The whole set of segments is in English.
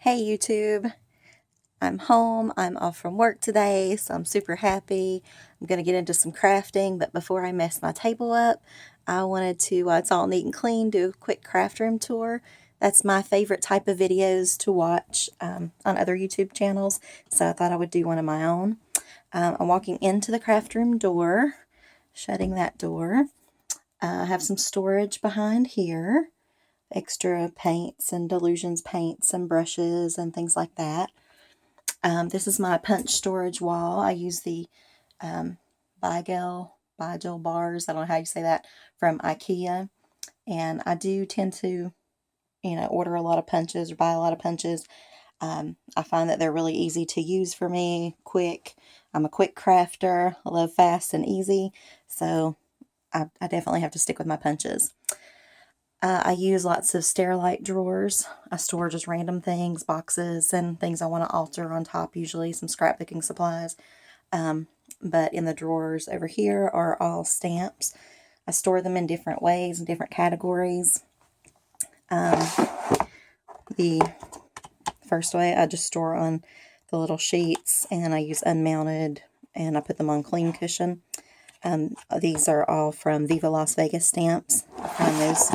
Hey YouTube, I'm home. I'm off from work today, so I'm super happy. I'm going to get into some crafting, but before I mess my table up, I wanted to, it's all neat and clean, do a quick craft room tour. That's my favorite type of videos to watch on other YouTube channels, so I thought I would do one of my own. I'm walking into the craft room door, shutting that door. I have some storage behind here. Extra paints and Delusions paints and brushes and things like that. This is my punch storage wall. I use the Bigel bars, I don't know how you say that, from IKEA. And I do tend to, order a lot of punches or buy a lot of punches. I find that they're really easy to use for me, quick. I'm a quick crafter. I love fast and easy. So I definitely have to stick with my punches. I use lots of Sterilite drawers. I store just random things, boxes, and things I want to alter on top, usually some scrapbooking supplies. But in the drawers over here are all stamps. I store them in different ways, in different categories. The first way, I just store on the little sheets, and I use unmounted, and I put them on clean cushion. These are all from Viva Las Vegas stamps. I find those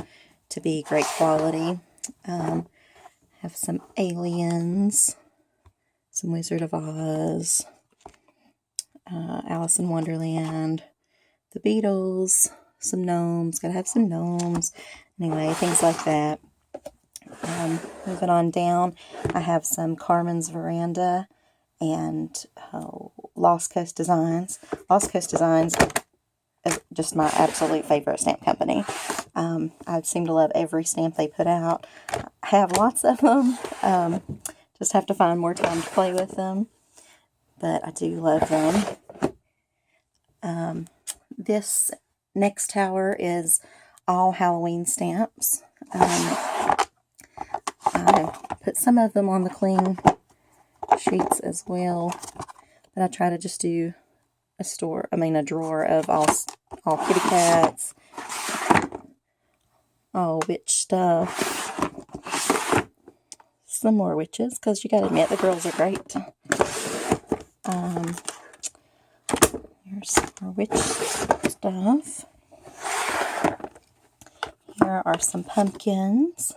to be great quality. Have some aliens, some Wizard of Oz, Alice in Wonderland, the Beatles, some gnomes. Gotta have some gnomes. Anyway, things like that. Moving on down, I have some Carmen's Veranda and Lost Coast Designs. Lost Coast Designs is just my absolute favorite stamp company. I seem to love every stamp they put out. I have lots of them. Just have to find more time to play with them. But I do love them. This next tower is all Halloween stamps. I put some of them on the clean sheets as well. But I try to just do a drawer of all kitty cats, all witch stuff, some more witches, because you gotta admit the girls are great. Here's some more witch stuff. Here are some pumpkins.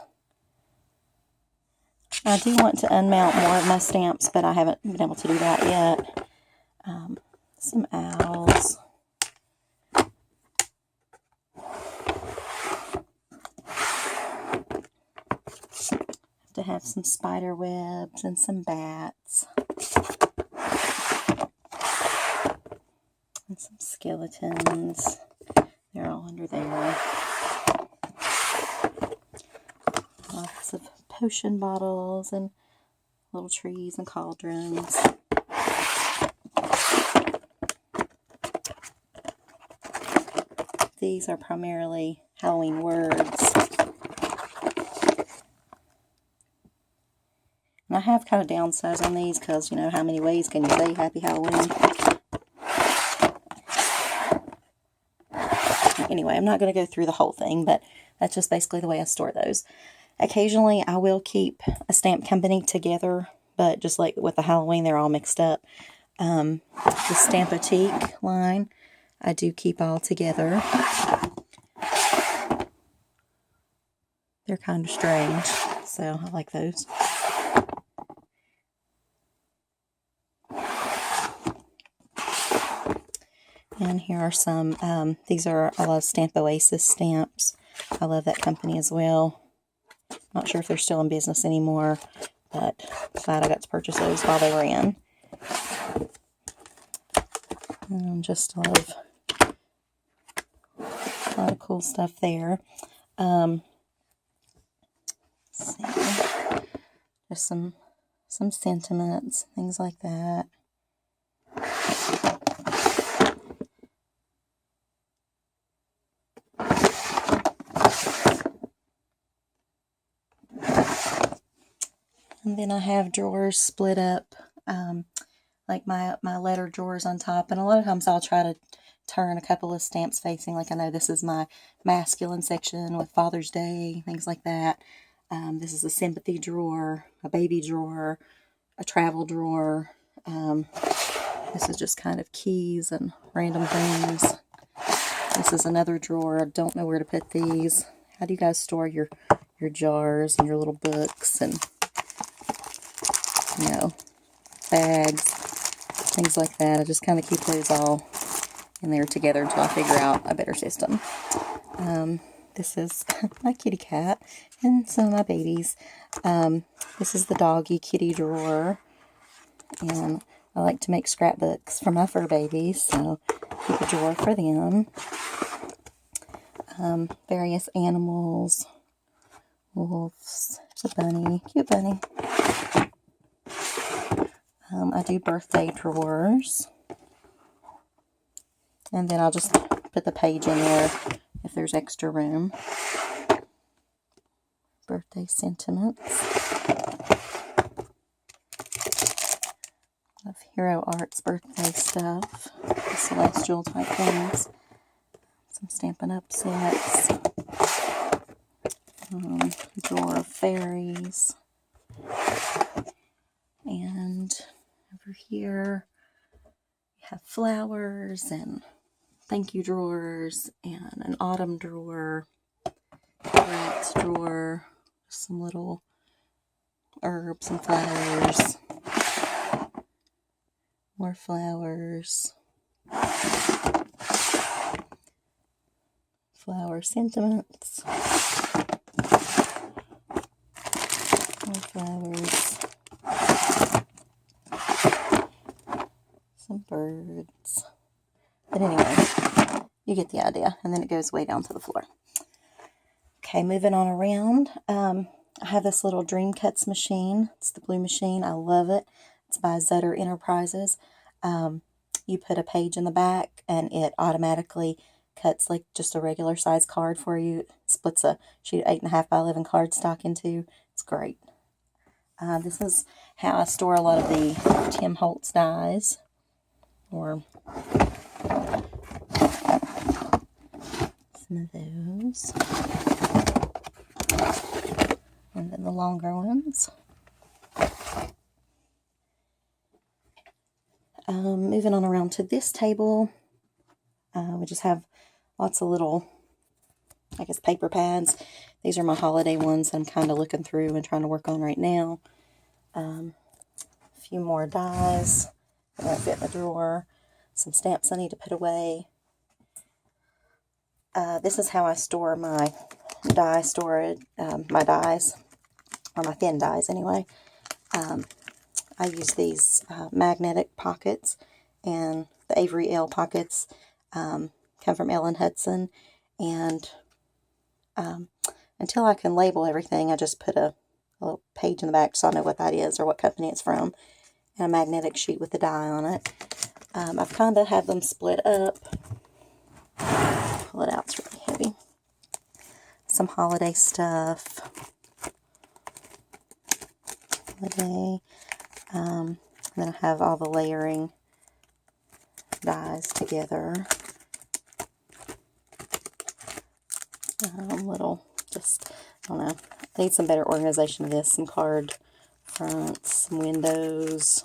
I do want to unmount more of my stamps, but I haven't been able to do that yet. Some owls. To have some spider webs and some bats. And some skeletons. They're all under there. Lots of potion bottles and little trees and cauldrons. These are primarily Halloween words. And I have kind of downsized on these because, how many ways can you say Happy Halloween? Anyway, I'm not going to go through the whole thing, but that's just basically the way I store those. Occasionally, I will keep a stamp company together, but just like with the Halloween, they're all mixed up. The Stamp-O-Teak line, I do keep all together. They're kind of strange, so I like those. And here are some, these are a lot of Stamp Oasis stamps. I love that company as well. Not sure if they're still in business anymore, but glad I got to purchase those while they were in. Just love a lot of cool stuff there. Let's see. Just some sentiments, things like that. And then I have drawers split up, like my letter drawers on top. And a lot of times I'll try to turn a couple of stamps facing, like I know this is my masculine section with Father's Day, things like that. This is a sympathy drawer, a baby drawer, a travel drawer. This is just kind of keys and random things. This is another drawer. I don't know where to put these. How do you guys store your jars and your little books and, bags, things like that? I just kind of keep those all in there together until I figure out a better system. This is my kitty cat and some of my babies. This is the doggy kitty drawer. And I like to make scrapbooks for my fur babies, so keep a drawer for them. Various animals. Wolves. It's a bunny. Cute bunny. I do birthday drawers. And then I'll just put the page in there if there's extra room. Birthday sentiments. Of Hero Arts birthday stuff. Celestial type things. Some Stampin' Up sets. Drawer of fairies. And over here we have flowers and thank you drawers and an autumn drawer, rats drawer, some little herbs and flowers, more flowers, flower sentiments, more flowers, some birds. But anyway, you get the idea. And then it goes way down to the floor. Okay, moving on around. I have this little Dream Cuts machine. It's the blue machine. I love it. It's by Zutter Enterprises. You put a page in the back and it automatically cuts like just a regular size card for you. It splits a sheet of 8.5 by 11 cardstock into. It's great. This is how I store a lot of the Tim Holtz dies. Or some of those. And then the longer ones. Moving on around to this table, we just have lots of little, I guess, paper pads. These are my holiday ones I'm kind of looking through and trying to work on right now. A few more dies that won't fit in the drawer. Some stamps I need to put away. This is how I store my die storage, my dies, or my thin dies anyway. I use these magnetic pockets, and the Avery Elle pockets come from Ellen Hudson, and until I can label everything, I just put a little page in the back so I know what that is or what company it's from, and a magnetic sheet with the die on it. I've kind of had them split up. Pull it out, it's really heavy. Some holiday stuff. Holiday. And then I have all the layering dies together. Little, just, I don't know. I need some better organization of this. Some card fronts, some windows,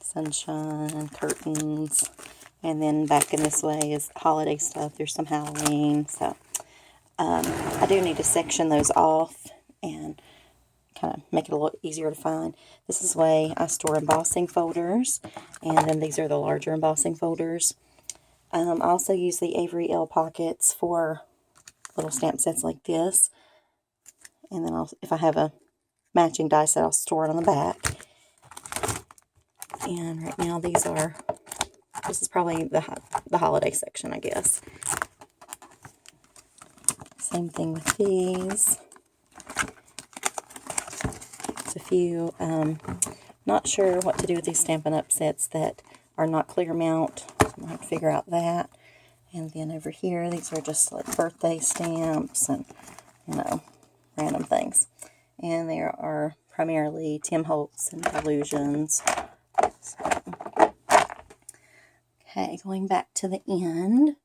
sunshine, curtains. And then back in this way is holiday stuff. There's some Halloween. So I do need to section those off and kind of make it a little easier to find. This is the way I store embossing folders. And then these are the larger embossing folders. I also use the Avery Elle pockets for little stamp sets like this. And then if I have a matching die set, I'll store it on the back. And right now this is probably the holiday section, I guess. Same thing with these. There's a few, not sure what to do with these Stampin' Up sets that are not clear mount. So I'm going to have to figure out that. And then over here, these are just like birthday stamps and, random things. And there are primarily Tim Holtz and Illusions. So, okay, going back to the end.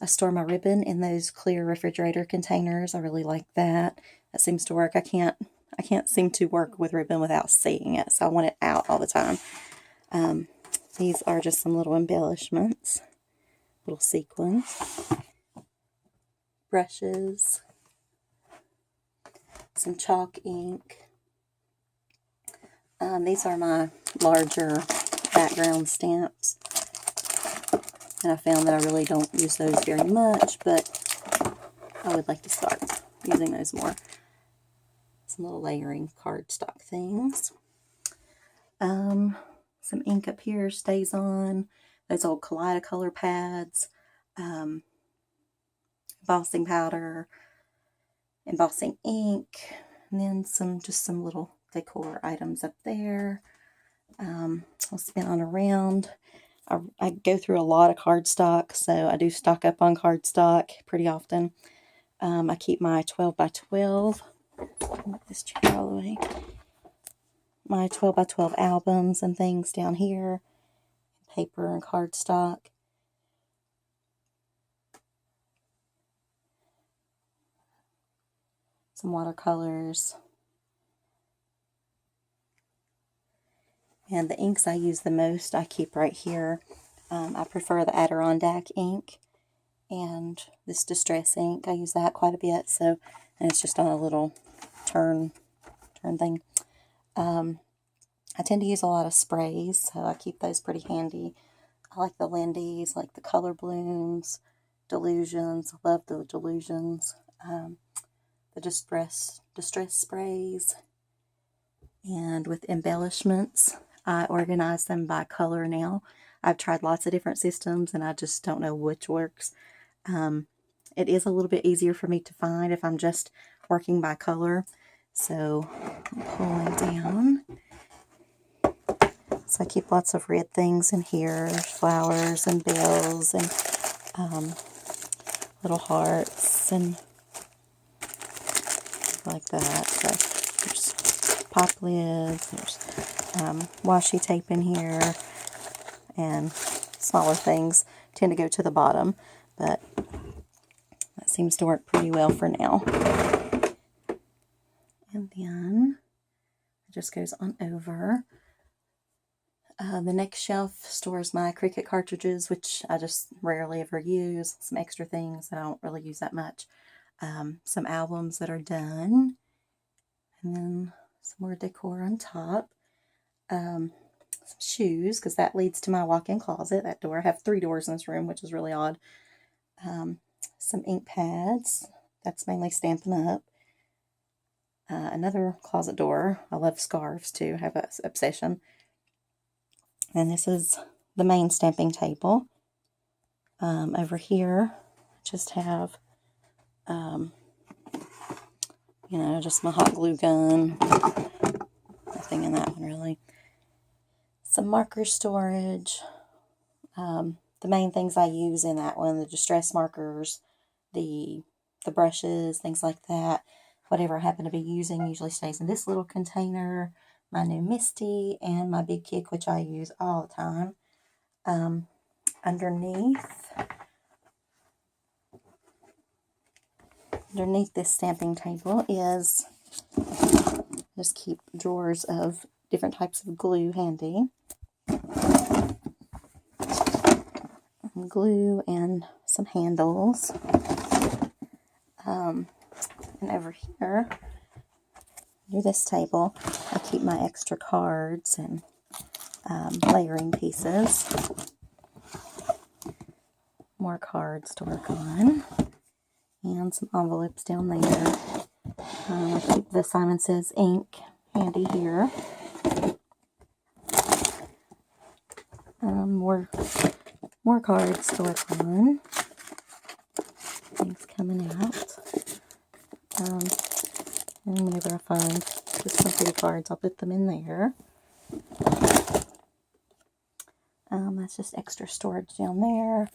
I store my ribbon in those clear refrigerator containers. I really like that. That seems to work. I can't seem to work with ribbon without seeing it, so I want it out all the time. These are just some little embellishments, little sequins, brushes, some chalk ink. These are my larger background stamps, and I found that I really don't use those very much, but I would like to start using those more. Some little layering cardstock things. Some ink up here, stays on. Those old Kaleidocolor pads. Embossing powder. Embossing ink. And then just some little decor items up there. I'll spin on around. I go through a lot of cardstock, so I do stock up on cardstock pretty often. I keep my 12 by 12. Move this chair all the way. My 12 by 12 albums and things down here. Paper and cardstock. Some watercolors. And the inks I use the most, I keep right here. I prefer the Adirondack ink and this Distress ink. I use that quite a bit, and it's just on a little turn thing. I tend to use a lot of sprays, so I keep those pretty handy. I like the Lindy's, like the Color Blooms, Delusions. I love the Delusions. The Distress sprays. And with embellishments, I organize them by color now. I've tried lots of different systems, and I just don't know which works. It is a little bit easier for me to find if I'm just working by color. So I'm pulling down. So I keep lots of red things in here, flowers and bells and little hearts and like that. So there's pop lids, there's washi tape in here, and smaller things tend to go to the bottom, but that seems to work pretty well for now. And then it just goes on over. The next shelf stores my Cricut cartridges, which I just rarely ever use. Some extra things that I don't really use that much. Some albums that are done. And then some more decor on top. Some shoes, because that leads to my walk-in closet. That door. I have 3 doors in this room, which is really odd. Some ink pads. That's mainly Stampin' Up. Another closet door. I love scarves too. I have an obsession. And this is the main stamping table. Over here, I just have, just my hot glue gun. Nothing in that one really. Some marker storage. The main things I use in that one, the distress markers, the brushes, things like that. Whatever I happen to be using usually stays in this little container. My new Misty and my Big Kick, which I use all the time. Underneath this stamping table is, just keep drawers of different types of glue handy. Glue and some handles. And over here, under this table, I keep my extra cards and layering pieces. More cards to work on. And some envelopes down there. I keep the Simon Says ink handy here. More cards to work on. Things coming out. And whenever I find just some pretty cards, I'll put them in there. That's just extra storage down there.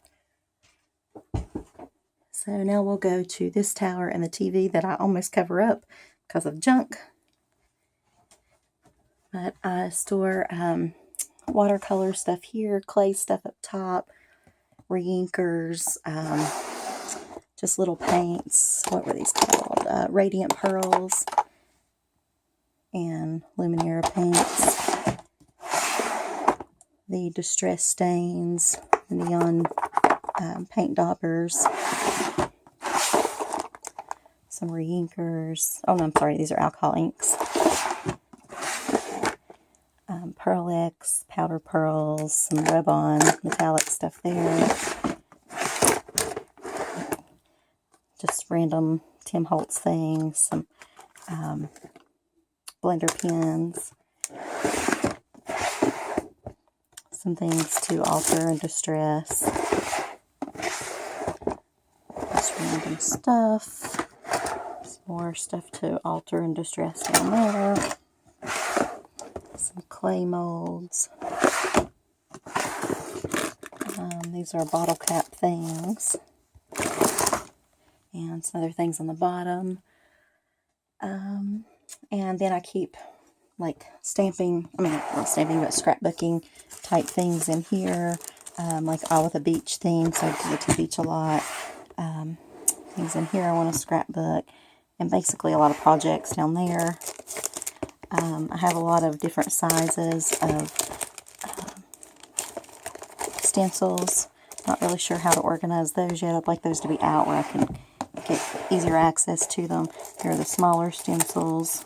So now we'll go to this tower and the TV that I almost cover up because of junk. But I store watercolor stuff here, clay stuff up top, reinkers, just little paints. What were these called? Radiant Pearls and Luminera paints. The Distress Stains, the Neon paint daubers, some re-inkers. Oh, no, I'm sorry, these are alcohol inks. Pearl X, powder pearls, some rub-on metallic stuff there. Just random Tim Holtz things, some blender pens, some things to alter and distress. Just random stuff. Some more stuff to alter and distress down there. Some clay molds. These are bottle cap things. And some other things on the bottom. And then I keep like stamping, not stamping, but scrapbooking type things in here. Like all with a beach theme, so I go to the beach a lot. Things in here I want to scrapbook. And basically a lot of projects down there. I have a lot of different sizes of stencils. Not really sure how to organize those yet. I'd like those to be out where I can get easier access to them. Here are the smaller stencils.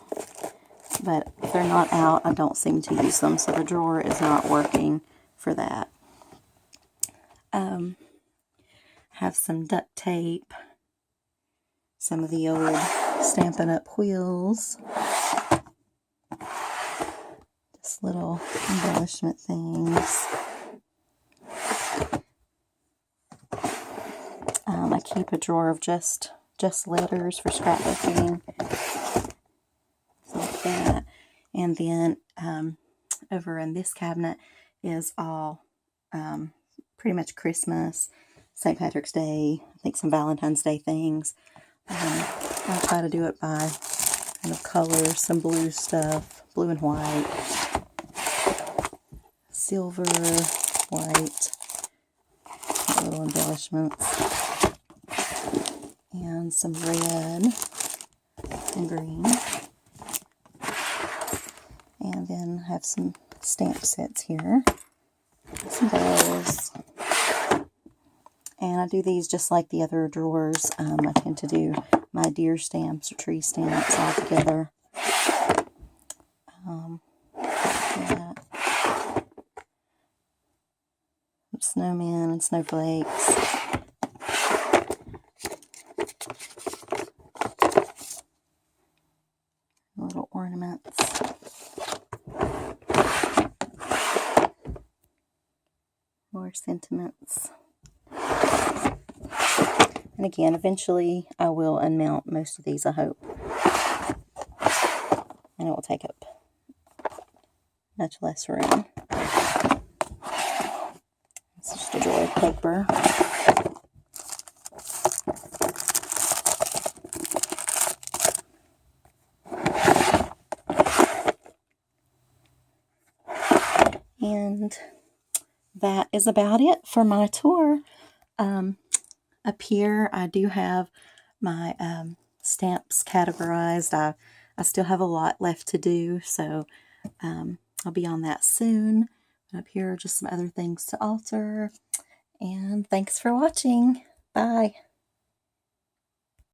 But if they're not out, I don't seem to use them. So the drawer is not working for that. Have some duct tape. Some of the old Stampin' Up! Wheels. Just little embellishment things. I keep a drawer of just letters for scrapbooking. Like that. And then over in this cabinet is all pretty much Christmas, St. Patrick's Day, I think some Valentine's Day things. I'll try to do it by kind of color, some blue stuff, blue and white, silver, white, little embellishments, and some red and green. And then have some stamp sets here, some bows. And I do these just like the other drawers. I tend to do my deer stamps or tree stamps all together. Yeah. Snowmen and snowflakes. Little ornaments. More sentiments. And again, eventually I will unmount most of these, I hope. And it will take up much less room. It's just a joy of paper. And that is about it for my tour. Up here, I do have my stamps categorized. I still have a lot left to do, so I'll be on that soon. Up here are just some other things to alter. And thanks for watching. Bye.